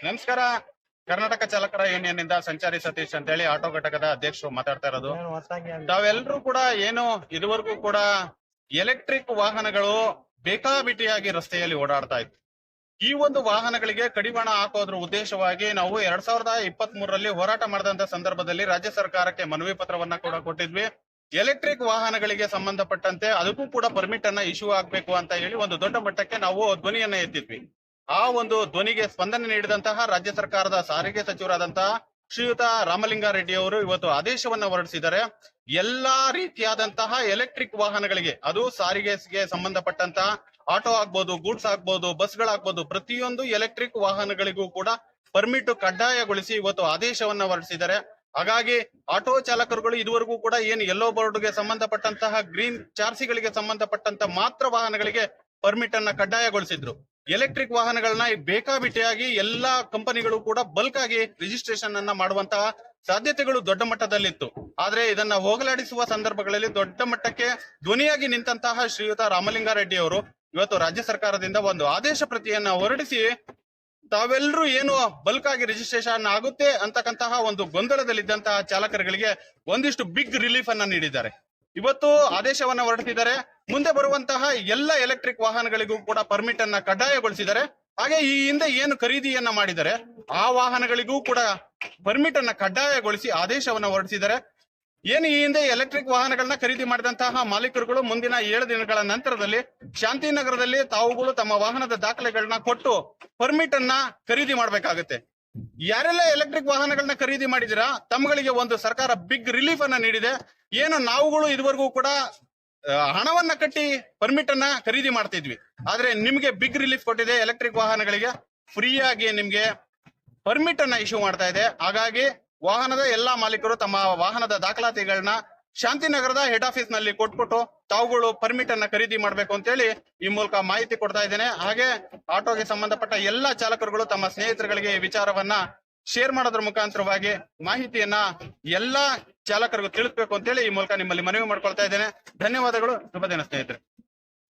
ನಮಸ್ಕಾರ. ಕರ್ನಾಟಕ ಚಾಲಕರ ಯೂನಿಯನ್ ಇಂದ ಸಂಚಾರಿ ಸತೀಶ್ ಅಂತ ಹೇಳಿ ಆಟೋ ಘಟಕದ ಅಧ್ಯಕ್ಷರು ಮಾತಾಡ್ತಾ ಇರೋದು. ತಾವೆಲ್ಲರೂ ಕೂಡ ಏನು ಇದುವರೆಗೂ ಕೂಡ ಎಲೆಕ್ಟ್ರಿಕ್ ವಾಹನಗಳು ಬೇಕಾಬಿಟ್ಟಿಯಾಗಿ ರಸ್ತೆಯಲ್ಲಿ ಓಡಾಡ್ತಾ ಇತ್ತು. ಈ ಒಂದು ವಾಹನಗಳಿಗೆ ಕಡಿವಾಣ ಹಾಕೋದ್ರ ಉದ್ದೇಶವಾಗಿ ನಾವು 2023ರಲ್ಲಿ ಹೋರಾಟ ಮಾಡಿದಂತ ಸಂದರ್ಭದಲ್ಲಿ ರಾಜ್ಯ ಸರ್ಕಾರಕ್ಕೆ ಮನವಿ ಪತ್ರವನ್ನ ಕೂಡ ಕೊಟ್ಟಿದ್ವಿ. ಎಲೆಕ್ಟ್ರಿಕ್ ವಾಹನಗಳಿಗೆ ಸಂಬಂಧಪಟ್ಟಂತೆ ಅದಕ್ಕೂ ಕೂಡ ಪರ್ಮಿಟ್ ಅನ್ನ ಇಶ್ಯೂ ಆಗ್ಬೇಕು ಅಂತ ಹೇಳಿ ಒಂದು ದೊಡ್ಡ ಮಟ್ಟಕ್ಕೆ ನಾವು ಧ್ವನಿಯನ್ನ ಎತ್ತಿದ್ವಿ. ಆ ಒಂದು ಧ್ವನಿಗೆ ಸ್ಪಂದನೆ ನೀಡಿದಂತಹ ರಾಜ್ಯ ಸರ್ಕಾರದ ಸಾರಿಗೆ ಸಚಿವರಾದಂತಹ ಶ್ರೀಯುತ ರಾಮಲಿಂಗಾರೆಡ್ಡಿ ಅವರು ಇವತ್ತು ಆದೇಶವನ್ನ ಹೊರಡಿಸಿದ್ದಾರೆ. ಎಲ್ಲಾ ರೀತಿಯಾದಂತಹ ಎಲೆಕ್ಟ್ರಿಕ್ ವಾಹನಗಳಿಗೆ, ಅದು ಸಾರಿಗೆಗೆ ಸಂಬಂಧಪಟ್ಟಂತಹ ಆಟೋ ಆಗ್ಬೋದು, ಗೂಡ್ಸ್ ಆಗ್ಬೋದು, ಬಸ್ಗಳಾಗ್ಬೋದು, ಪ್ರತಿಯೊಂದು ಎಲೆಕ್ಟ್ರಿಕ್ ವಾಹನಗಳಿಗೂ ಕೂಡ ಪರ್ಮಿಟ್ ಕಡ್ಡಾಯಗೊಳಿಸಿ ಇವತ್ತು ಆದೇಶವನ್ನ ಹೊರಡಿಸಿದ್ದಾರೆ. ಹಾಗಾಗಿ ಆಟೋ ಚಾಲಕರುಗಳು ಇದುವರೆಗೂ ಕೂಡ ಏನು ಯೆಲ್ಲೋ ಬೋರ್ಡ್ಗೆ ಸಂಬಂಧಪಟ್ಟಂತಹ ಗ್ರೀನ್ ಚಾರ್ಸಿಗಳಿಗೆ ಸಂಬಂಧಪಟ್ಟಂತ ಮಾತ್ರ ವಾಹನಗಳಿಗೆ ಪರ್ಮಿಟ್ ಅನ್ನ ಕಡ್ಡಾಯಗೊಳಿಸಿದ್ರು. ಎಲೆಕ್ಟ್ರಿಕ್ ವಾಹನಗಳನ್ನ ಬೇಕಾಬಿಟ್ಟಿಯಾಗಿ ಎಲ್ಲಾ ಕಂಪನಿಗಳು ಕೂಡ ಬಲ್ಕ್ ಆಗಿ ರಿಜಿಸ್ಟ್ರೇಷನ್ ಅನ್ನ ಮಾಡುವಂತಹ ಸಾಧ್ಯತೆಗಳು ದೊಡ್ಡ ಮಟ್ಟದಲ್ಲಿತ್ತು. ಆದ್ರೆ ಇದನ್ನ ಹೋಗಲಾಡಿಸುವ ಸಂದರ್ಭಗಳಲ್ಲಿ ದೊಡ್ಡ ಮಟ್ಟಕ್ಕೆ ಧ್ವನಿಯಾಗಿ ನಿಂತಹ ಶ್ರೀಯುತ ರಾಮಲಿಂಗಾರೆಡ್ಡಿ ಅವರು ಇವತ್ತು ರಾಜ್ಯ ಸರ್ಕಾರದಿಂದ ಒಂದು ಆದೇಶ ಪ್ರತಿಯನ್ನ ಹೊರಡಿಸಿ ತಾವೆಲ್ಲರೂ ಏನು ಬಲ್ಕ್ ಆಗಿ ರಿಜಿಸ್ಟ್ರೇಷನ್ ಆಗುತ್ತೆ ಅಂತಕ್ಕಂತಹ ಒಂದು ಗೊಂದಲದಲ್ಲಿದ್ದಂತಹ ಚಾಲಕರುಗಳಿಗೆ ಒಂದಿಷ್ಟು ಬಿಗ್ ರಿಲೀಫ್ ಅನ್ನ ನೀಡಿದ್ದಾರೆ. ಇವತ್ತು ಆದೇಶವನ್ನ ಹೊರಡಿಸಿದ್ದಾರೆ. ಮುಂದೆ ಬರುವಂತಹ ಎಲ್ಲ ಎಲೆಕ್ಟ್ರಿಕ್ ವಾಹನಗಳಿಗೂ ಕೂಡ ಪರ್ಮಿಟ್ ಅನ್ನ ಕಡ್ಡಾಯಗೊಳಿಸಿದ್ದಾರೆ. ಹಾಗೆ ಈ ಹಿಂದೆ ಏನು ಖರೀದಿಯನ್ನ ಮಾಡಿದರೆ ಆ ವಾಹನಗಳಿಗೂ ಕೂಡ ಪರ್ಮಿಟ್ ಅನ್ನ ಕಡ್ಡಾಯಗೊಳಿಸಿ ಆದೇಶವನ್ನ ಹೊರಡಿಸಿದ್ದಾರೆ. ಏನು ಈ ಹಿಂದೆ ಎಲೆಕ್ಟ್ರಿಕ್ ವಾಹನಗಳನ್ನ ಖರೀದಿ ಮಾಡಿದಂತಹ ಮಾಲೀಕರುಗಳು ಮುಂದಿನ 7 ದಿನಗಳ ನಂತರದಲ್ಲಿ ಶಾಂತಿನಗರದಲ್ಲಿ ತಾವುಗಳು ತಮ್ಮ ವಾಹನದ ದಾಖಲೆಗಳನ್ನ ಕೊಟ್ಟು ಪರ್ಮಿಟ್ ಅನ್ನ ಖರೀದಿ ಮಾಡ್ಬೇಕಾಗತ್ತೆ. ಯಾರೆಲ್ಲ ಎಲೆಕ್ಟ್ರಿಕ್ ವಾಹನಗಳನ್ನ ಖರೀದಿ ಮಾಡಿದಿರಾ ತಮ್ಮಗಳಿಗೆ ಒಂದು ಸರ್ಕಾರ ಬಿಗ್ ರಿಲೀಫ್ ಅನ್ನ ನೀಡಿದೆ. ಏನು ನಾವುಗಳು ಇದುವರೆಗೂ ಕೂಡ ಹಣವನ್ನ ಕಟ್ಟಿ ಪರ್ಮಿಟ್ ಅನ್ನ ಖರೀದಿ ಮಾಡ್ತಿದ್ವಿ, ಆದ್ರೆ ನಿಮ್ಗೆ ಬಿಗ್ ರಿಲೀಫ್ ಕೊಟ್ಟಿದೆ. ಎಲೆಕ್ಟ್ರಿಕ್ ವಾಹನಗಳಿಗೆ ಫ್ರೀಯಾಗಿ ನಿಮ್ಗೆ ಪರ್ಮಿಟ್ ಅನ್ನ ಇಶ್ಯೂ ಮಾಡ್ತಾ ಇದೆ. ಹಾಗಾಗಿ ವಾಹನದ ಎಲ್ಲಾ ಮಾಲೀಕರು ತಮ್ಮ ವಾಹನದ ದಾಖಲಾತಿಗಳನ್ನ ಶಾಂತಿನಗರದ ಹೆಡ್ ಆಫೀಸ್ ನಲ್ಲಿ ಕೊಟ್ಬಿಟ್ಟು ತಾವುಗಳು ಪರ್ಮಿಟ್ ಅನ್ನ ಖರೀದಿ ಮಾಡ್ಬೇಕು ಅಂತ ಹೇಳಿ ಈ ಮೂಲಕ ಮಾಹಿತಿ ಕೊಡ್ತಾ ಇದ್ದೇನೆ. ಹಾಗೆ ಆಟೋಗೆ ಸಂಬಂಧಪಟ್ಟ ಎಲ್ಲಾ ಚಾಲಕರುಗಳು ತಮ್ಮ ಸ್ನೇಹಿತರುಗಳಿಗೆ ಈ ವಿಚಾರವನ್ನ ಶೇರ್ ಮಾಡೋದ್ರ ಮುಖಾಂತರವಾಗಿ ಮಾಹಿತಿಯನ್ನ ಎಲ್ಲಾ ಚಾಲಕರಿಗೂ ತಿಳಿಸ್ಬೇಕು ಅಂತ ಹೇಳಿ ಈ ಮೂಲಕ ನಿಮ್ಮಲ್ಲಿ ಮನವಿ ಮಾಡ್ಕೊಳ್ತಾ ಇದ್ದೇನೆ. ಧನ್ಯವಾದಗಳು. ಶುಭ ದಿನ ಸ್ನೇಹಿತರೆ.